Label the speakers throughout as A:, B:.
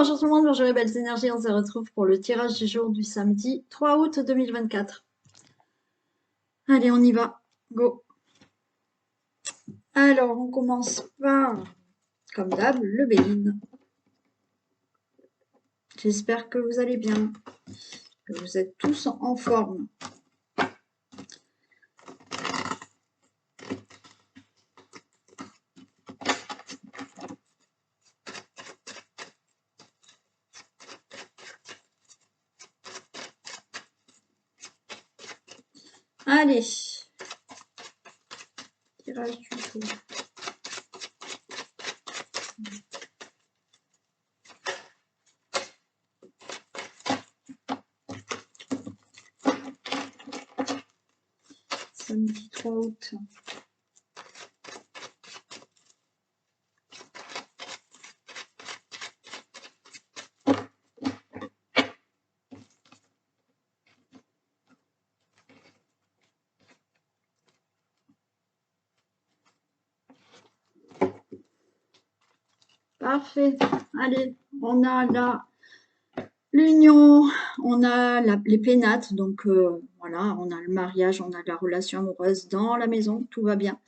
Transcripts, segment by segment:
A: bonjour tout le monde, bonjour les belles énergies, on se retrouve pour le tirage du jour du samedi 3 août 2024. Allez, on y va, go. Alors, on commence par, comme d'hab, le Béline. J'espère que vous allez bien, que vous êtes tous en forme. Allez, tirage du jour. Samedi 3 août. Parfait. Allez, on a là l'union, on a les pénates, donc voilà, on a le mariage, on a la relation amoureuse dans la maison, tout va bien.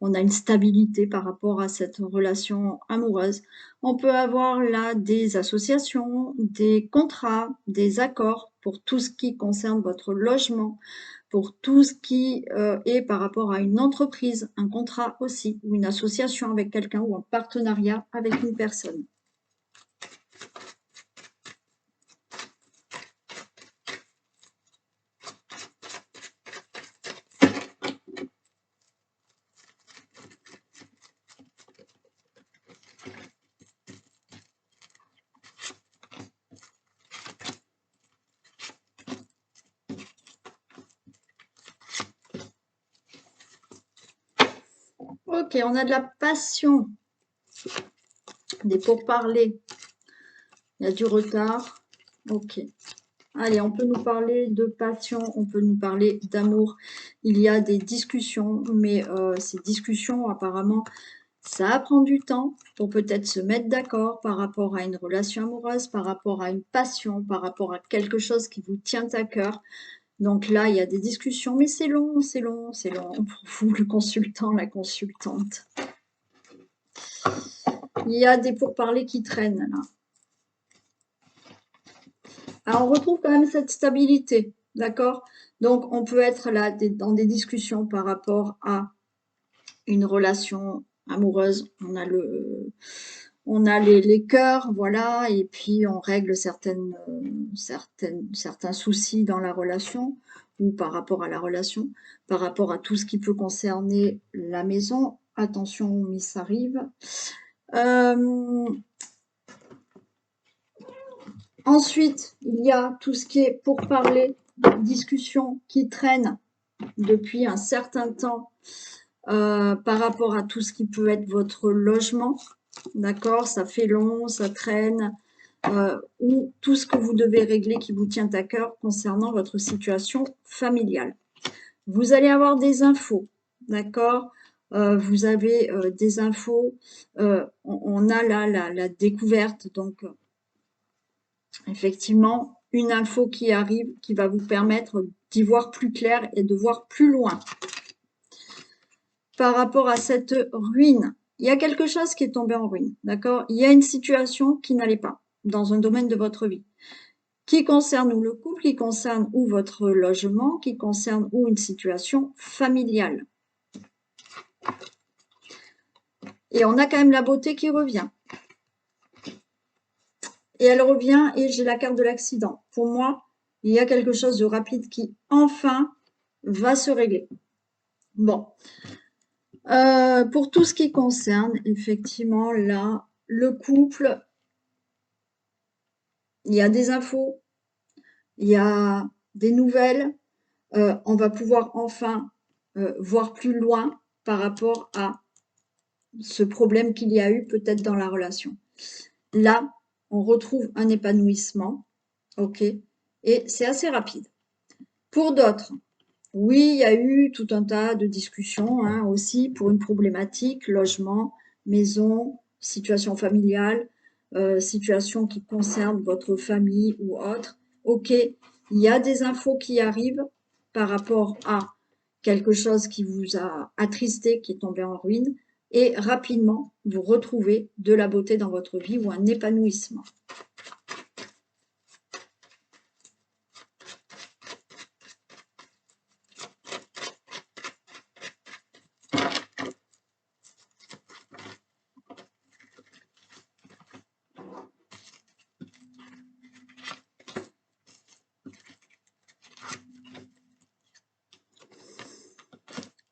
A: On a une stabilité par rapport à cette relation amoureuse. On peut avoir là des associations, des contrats, des accords pour tout ce qui concerne votre logement, pour tout ce qui est par rapport à une entreprise, un contrat aussi, ou une association avec quelqu'un ou un partenariat avec une personne. Ok, on a de la passion, des pourparlers, il y a du retard. Ok. Allez, on peut nous parler de passion, on peut nous parler d'amour. Il y a des discussions, mais ces discussions, apparemment, ça prend du temps pour peut-être se mettre d'accord par rapport à une relation amoureuse, par rapport à une passion, par rapport à quelque chose qui vous tient à cœur. Donc là, il y a des discussions, mais c'est long, c'est long, c'est long pour vous, le consultant, la consultante. Il y a des pourparlers qui traînent là. Alors, on retrouve quand même cette stabilité, d'accord? Donc, on peut être là dans des discussions par rapport à une relation amoureuse. On a les cœurs, voilà, et puis on règle certains soucis dans la relation ou par rapport à la relation, par rapport à tout ce qui peut concerner la maison. Attention, Miss arrive. Ensuite, il y a tout ce qui est pourparlers, discussions qui traînent depuis un certain temps par rapport à tout ce qui peut être votre logement. D'accord, ça fait long, ça traîne, ou tout ce que vous devez régler qui vous tient à cœur concernant votre situation familiale. Vous allez avoir des infos, d'accord, vous avez des infos, on a là la découverte, donc effectivement, une info qui arrive, qui va vous permettre d'y voir plus clair et de voir plus loin. Par rapport à cette ruine, il y a quelque chose qui est tombé en ruine, d'accord? Il y a une situation qui n'allait pas dans un domaine de votre vie, qui concerne ou le couple, qui concerne ou votre logement, qui concerne ou une situation familiale. Et on a quand même la beauté qui revient. Et elle revient et j'ai la carte de l'accident. Pour moi, il y a quelque chose de rapide qui, enfin, va se régler. Bon. Pour tout ce qui concerne, effectivement, là, le couple, il y a des infos, il y a des nouvelles. On va pouvoir enfin voir plus loin par rapport à ce problème qu'il y a eu peut-être dans la relation. Là, on retrouve un épanouissement, ok, et c'est assez rapide. Pour d'autres, oui, il y a eu tout un tas de discussions hein, aussi pour une problématique, logement, maison, situation familiale, situation qui concerne votre famille ou autre. Ok, il y a des infos qui arrivent par rapport à quelque chose qui vous a attristé, qui est tombé en ruine, et rapidement, vous retrouvez de la beauté dans votre vie ou un épanouissement.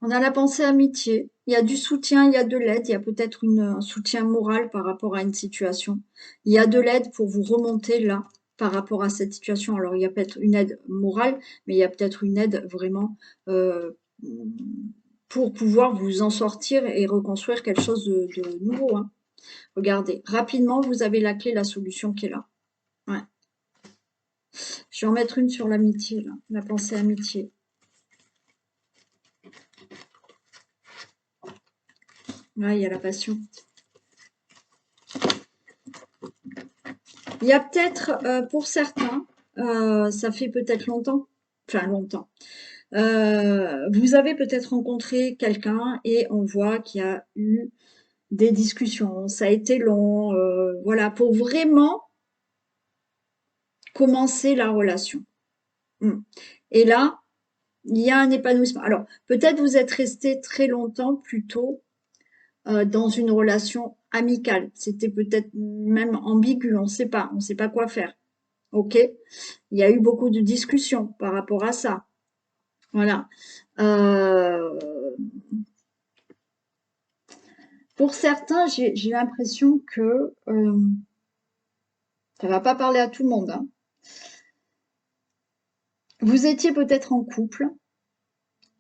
A: On a la pensée amitié, il y a du soutien, il y a de l'aide, il y a peut-être un soutien moral par rapport à une situation. Il y a de l'aide pour vous remonter là par rapport à cette situation. Alors il y a peut-être une aide morale, mais il y a peut-être une aide vraiment pour pouvoir vous en sortir et reconstruire quelque chose de nouveau. Hein. Regardez, rapidement, vous avez la clé, la solution qui est là. Ouais. Je vais en mettre une sur l'amitié, là, la pensée amitié. Là, il y a la passion. Il y a peut-être, pour certains, ça fait peut-être longtemps, enfin longtemps, vous avez peut-être rencontré quelqu'un et on voit qu'il y a eu des discussions, ça a été long, voilà, pour vraiment commencer la relation. Et là, il y a un épanouissement. Alors, peut-être vous êtes resté très longtemps plutôt dans une relation amicale. C'était peut-être même ambigu, on ne sait pas quoi faire. Ok, il y a eu beaucoup de discussions par rapport à ça. Voilà. Pour certains, j'ai l'impression que ça va pas parler à tout le monde. Hein. Vous étiez peut-être en couple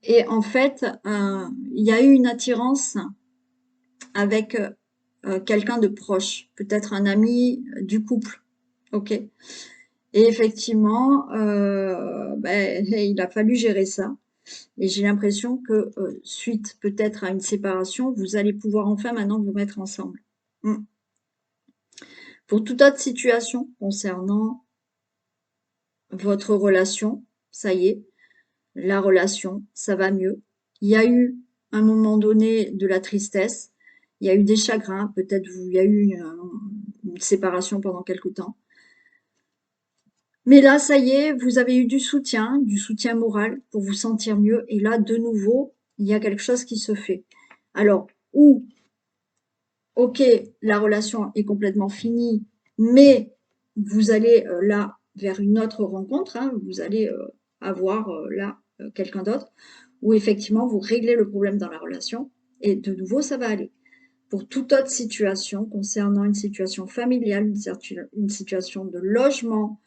A: et en fait, il y a eu une attirance avec quelqu'un de proche, peut-être un ami du couple. Ok. Et effectivement, il a fallu gérer ça. Et j'ai l'impression que suite peut-être à une séparation, vous allez pouvoir enfin maintenant vous mettre ensemble. Pour toute autre situation concernant votre relation, ça y est, la relation, ça va mieux. Il y a eu un moment donné de la tristesse, il y a eu des chagrins, peut-être il y a eu une séparation pendant quelque temps. Mais là, ça y est, vous avez eu du soutien moral pour vous sentir mieux. Et là, de nouveau, il y a quelque chose qui se fait. Alors, ok, la relation est complètement finie, mais vous allez là vers une autre rencontre, hein, vous allez avoir là quelqu'un d'autre, où effectivement vous réglez le problème dans la relation, et de nouveau, ça va aller. Pour toute autre situation concernant une situation familiale, une situation de logement,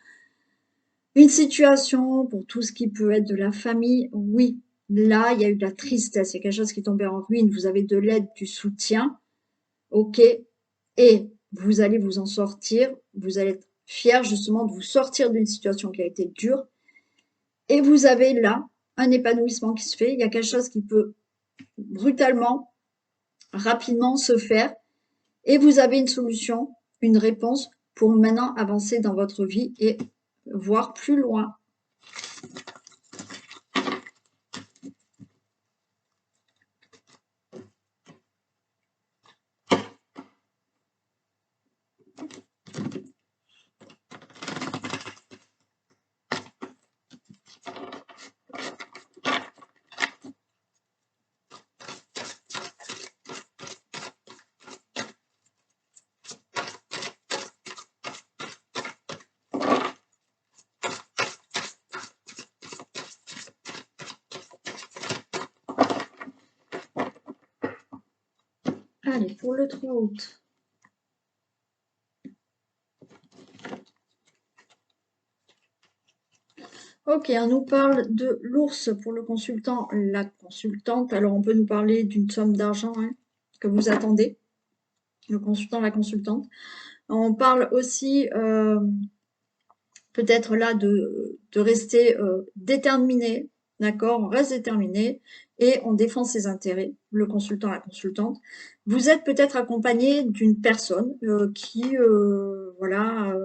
A: une situation pour tout ce qui peut être de la famille, oui, là, il y a eu de la tristesse, il y a quelque chose qui est tombé en ruine, vous avez de l'aide, du soutien, ok, et vous allez vous en sortir, vous allez être fier justement de vous sortir d'une situation qui a été dure, et vous avez là un épanouissement qui se fait, il y a quelque chose qui peut brutalement, rapidement se faire, et vous avez une solution, une réponse pour maintenant avancer dans votre vie et voir plus loin. Allez, pour le 3 août. Ok, on nous parle de l'ours pour le consultant, la consultante. Alors, on peut nous parler d'une somme d'argent hein, que vous attendez. Le consultant, la consultante. On parle aussi peut-être là de rester déterminé. D'accord, on reste déterminé. et on défend ses intérêts, le consultant, la consultante. Vous êtes peut-être accompagné d'une personne qui voilà,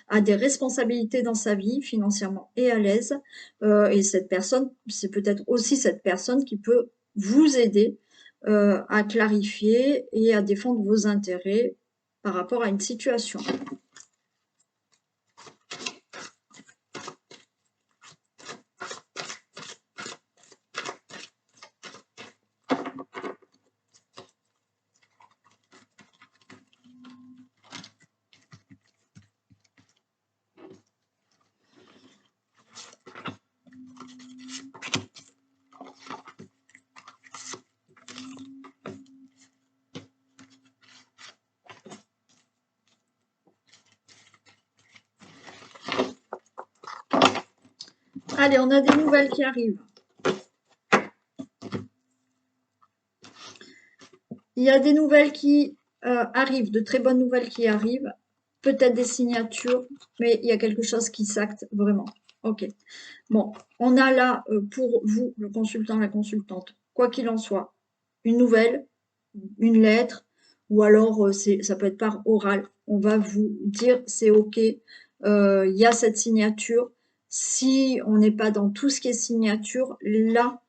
A: a des responsabilités dans sa vie, financièrement et à l'aise. Et cette personne, c'est peut-être aussi cette personne qui peut vous aider à clarifier et à défendre vos intérêts par rapport à une situation. Allez, on a des nouvelles qui arrivent. Il y a des nouvelles qui arrivent, de très bonnes nouvelles qui arrivent. Peut-être des signatures, mais il y a quelque chose qui s'acte vraiment. Ok. Bon, on a là pour vous, le consultant, la consultante, quoi qu'il en soit, une nouvelle, une lettre, ou alors ça peut être par oral. On va vous dire c'est ok, il y a cette signature. Si on n'est pas dans tout ce qui est signature, là,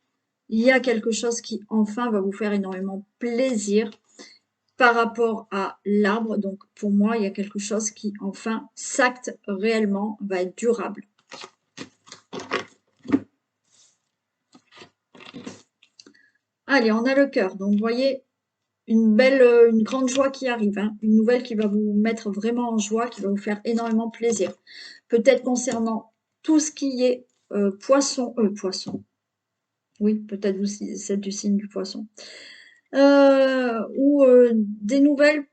A: il y a quelque chose qui enfin va vous faire énormément plaisir par rapport à l'arbre. Donc pour moi, il y a quelque chose qui enfin s'acte réellement, va être durable. Allez, on a le cœur. Donc vous voyez, une grande joie qui arrive, hein. Une nouvelle qui va vous mettre vraiment en joie, qui va vous faire énormément plaisir. Peut-être concernant tout ce qui est poisson, oui, peut-être aussi c'est du signe du poisson. Ou des nouvelles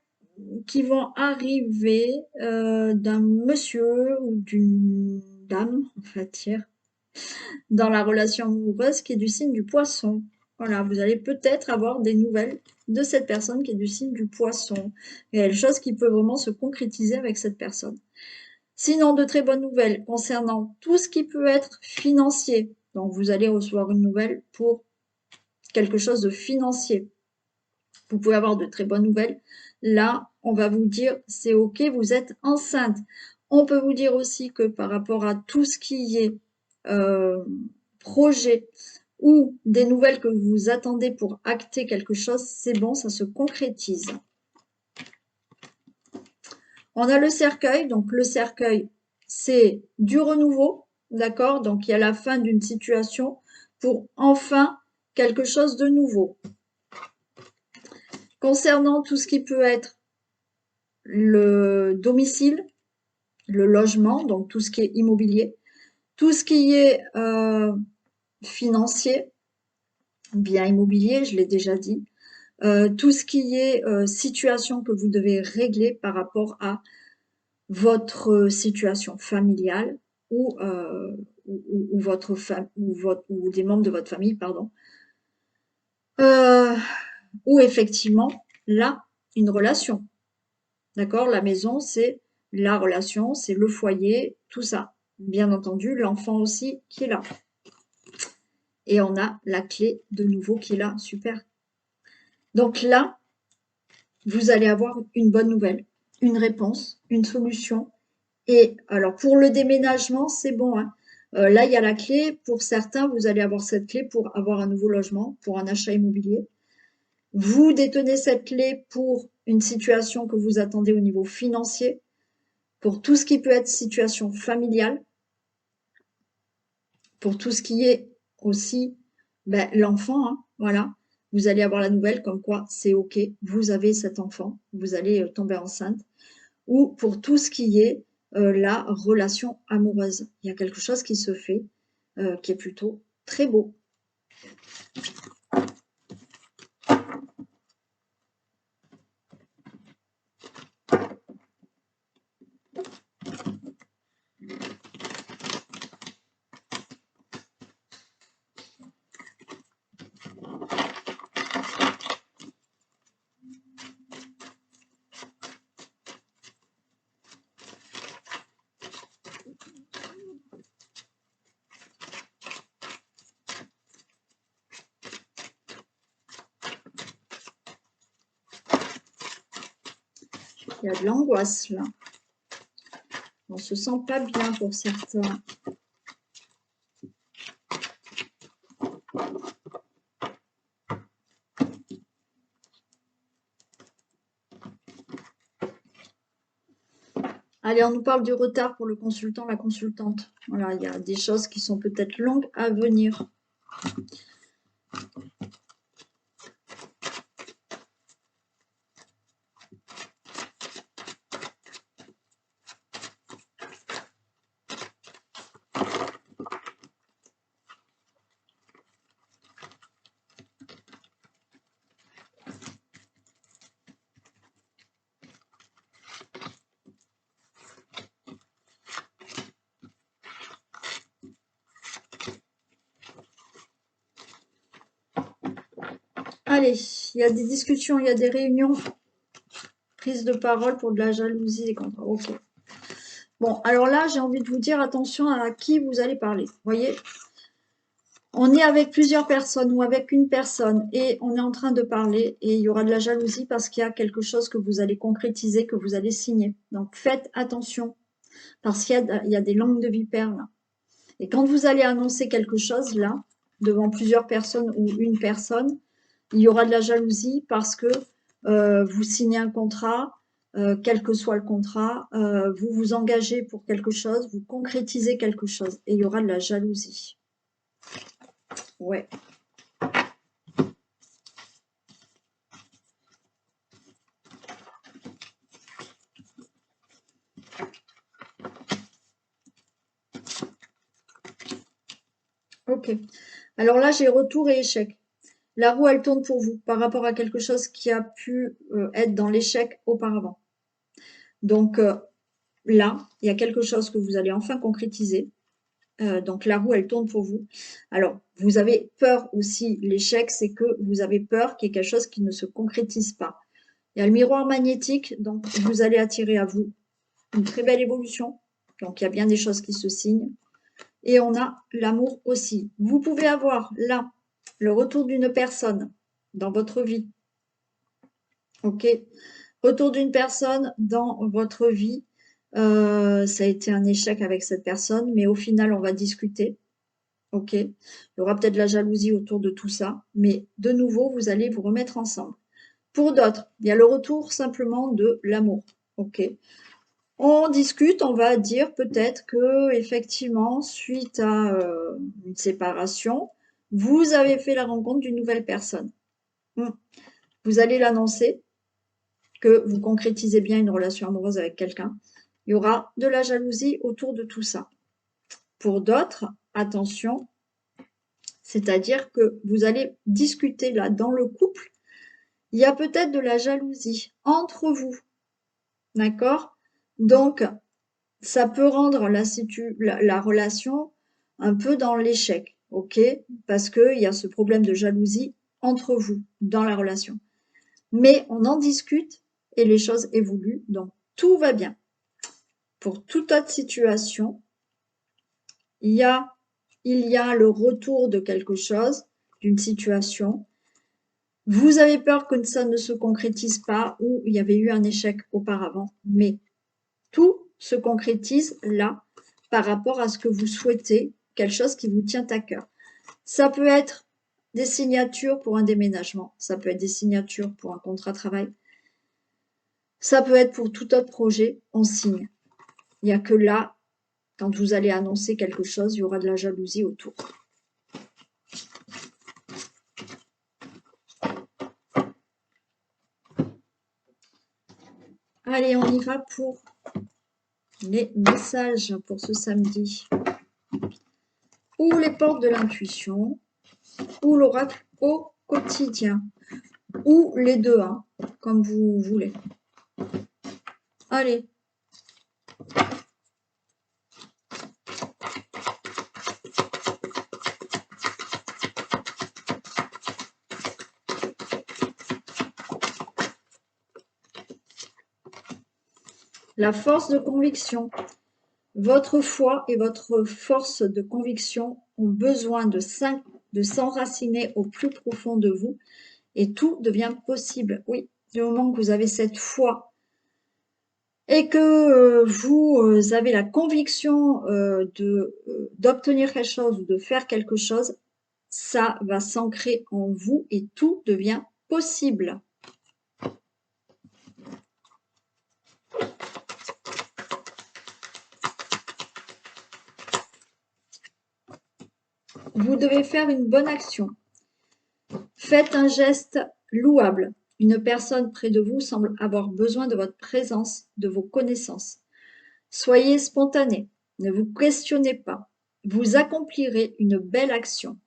A: qui vont arriver d'un monsieur ou d'une dame, on va dire, dans la relation amoureuse qui est du signe du poisson. Voilà, vous allez peut-être avoir des nouvelles de cette personne qui est du signe du poisson. Il y a quelque chose qui peut vraiment se concrétiser avec cette personne. Sinon, de très bonnes nouvelles concernant tout ce qui peut être financier. Donc, vous allez recevoir une nouvelle pour quelque chose de financier. Vous pouvez avoir de très bonnes nouvelles. Là, on va vous dire, c'est OK, vous êtes enceinte. On peut vous dire aussi que par rapport à tout ce qui est projet ou des nouvelles que vous attendez pour acter quelque chose, c'est bon, ça se concrétise. On a le cercueil, donc le cercueil, c'est du renouveau, d'accord? Donc il y a la fin d'une situation pour enfin quelque chose de nouveau. Concernant tout ce qui peut être le domicile, le logement, donc tout ce qui est immobilier, tout ce qui est financier, bien immobilier, je l'ai déjà dit, tout ce qui est situation que vous devez régler par rapport à votre situation familiale ou, votre ou des membres de votre famille, pardon, ou effectivement là une relation. D'accord? La maison, c'est la relation, c'est le foyer, tout ça. Bien entendu, l'enfant aussi qui est là. Et on a la clé de nouveau qui est là. Super. Donc là, vous allez avoir une bonne nouvelle, une réponse, une solution. Et alors, pour le déménagement, c'est bon, hein. Là, il y a la clé. Pour certains, vous allez avoir cette clé pour avoir un nouveau logement, pour un achat immobilier. Vous détenez cette clé pour une situation que vous attendez au niveau financier, pour tout ce qui peut être situation familiale, pour tout ce qui est aussi l'enfant, hein, voilà. Vous allez avoir la nouvelle comme quoi c'est OK, vous avez cet enfant, vous allez tomber enceinte. Ou pour tout ce qui est la relation amoureuse. Il y a quelque chose qui se fait qui est plutôt très beau. Il y a de l'angoisse là. On se sent pas bien pour certains. Allez, on nous parle du retard pour le consultant, la consultante. Voilà, il y a des choses qui sont peut-être longues à venir. Allez, il y a des discussions, il y a des réunions, prise de parole pour de la jalousie et contre. Ok. Bon, alors là, j'ai envie de vous dire attention à qui vous allez parler. Vous voyez, on est avec plusieurs personnes ou avec une personne et on est en train de parler et il y aura de la jalousie parce qu'il y a quelque chose que vous allez concrétiser, que vous allez signer. Donc, faites attention parce qu'il y a des langues de vipères là. Et quand vous allez annoncer quelque chose là, devant plusieurs personnes ou une personne, il y aura de la jalousie parce que vous signez un contrat, quel que soit le contrat, vous vous engagez pour quelque chose, vous concrétisez quelque chose et il y aura de la jalousie. Ouais. Ok. Alors là, j'ai retour et échec. La roue, elle tourne pour vous par rapport à quelque chose qui a pu être dans l'échec auparavant. Donc là, il y a quelque chose que vous allez enfin concrétiser. Donc la roue, elle tourne pour vous. Alors, vous avez peur aussi. L'échec, c'est que vous avez peur qu'il y ait quelque chose qui ne se concrétise pas. Il y a le miroir magnétique, donc vous allez attirer à vous une très belle évolution. Donc il y a bien des choses qui se signent. Et on a l'amour aussi. Vous pouvez avoir là le retour d'une personne dans votre vie. Ok. Retour d'une personne dans votre vie. Ça a été un échec avec cette personne, mais au final, on va discuter. Ok. Il y aura peut-être de la jalousie autour de tout ça, mais de nouveau, vous allez vous remettre ensemble. Pour d'autres, il y a le retour simplement de l'amour. Ok. On discute, on va dire peut-être que effectivement, suite à une séparation, vous avez fait la rencontre d'une nouvelle personne. Vous allez l'annoncer que vous concrétisez bien une relation amoureuse avec quelqu'un. Il y aura de la jalousie autour de tout ça. Pour d'autres, attention, c'est-à-dire que vous allez discuter là dans le couple, il y a peut-être de la jalousie entre vous. D'accord? Donc, ça peut rendre la relation un peu dans l'échec, ok? Parce qu'il y a ce problème de jalousie entre vous dans la relation. Mais on en discute et les choses évoluent, donc tout va bien. Pour toute autre situation, il y a le retour de quelque chose, d'une situation. Vous avez peur que ça ne se concrétise pas ou il y avait eu un échec auparavant, mais tout se concrétise là par rapport à ce que vous souhaitez, quelque chose qui vous tient à cœur. Ça peut être des signatures pour un déménagement, ça peut être des signatures pour un contrat de travail, ça peut être pour tout autre projet, on signe. Il n'y a que là, quand vous allez annoncer quelque chose, il y aura de la jalousie autour. Allez, on y va pour les messages pour ce samedi. Ou les portes de l'intuition, ou l'oracle au quotidien, ou les deux, hein, comme vous voulez. Allez. La force de conviction. Votre foi et votre force de conviction ont besoin de s'enraciner au plus profond de vous et tout devient possible. Oui, du moment que vous avez cette foi et que vous avez la conviction d'obtenir quelque chose ou de faire quelque chose, ça va s'ancrer en vous et tout devient possible. Vous devez faire une bonne action. Faites un geste louable. Une personne près de vous semble avoir besoin de votre présence, de vos connaissances. Soyez spontané, ne vous questionnez pas. Vous accomplirez une belle action.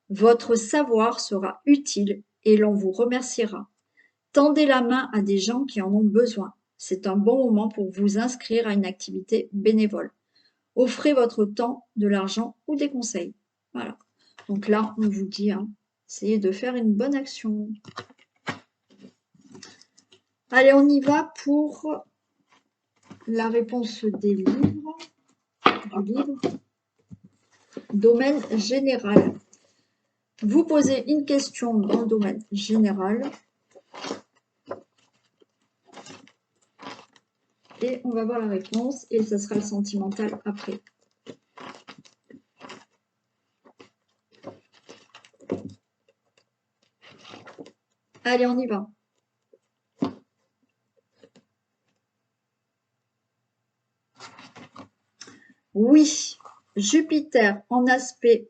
A: Votre savoir sera utile et l'on vous remerciera. Tendez la main à des gens qui en ont besoin. C'est un bon moment pour vous inscrire à une activité bénévole. Offrez votre temps, de l'argent ou des conseils. Voilà. Donc là, on vous dit, essayez de faire une bonne action. Allez, on y va pour la réponse des livres. Du livre. Domaine général. Vous posez une question dans le domaine général. Et on va voir la réponse et ça sera le sentimental après. Allez, on y va. Oui, Jupiter en aspect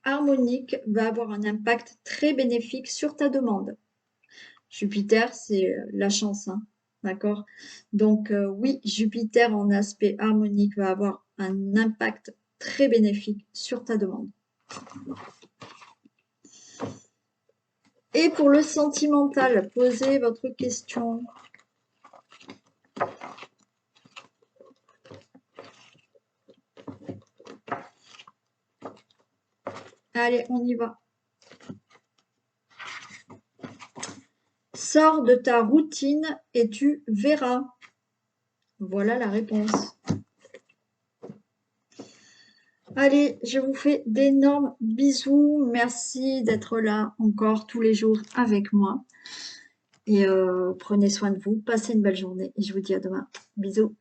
A: harmonique va avoir un impact très bénéfique sur ta demande. Jupiter, c'est la chance, d'accord? Donc oui, Jupiter en aspect harmonique va avoir un impact très bénéfique sur ta demande. Et pour le sentimental, posez votre question. Allez, on y va. Sors de ta routine et tu verras. Voilà la réponse. Allez, je vous fais d'énormes bisous. Merci d'être là encore tous les jours avec moi. Et prenez soin de vous. Passez une belle journée. Et je vous dis à demain. Bisous.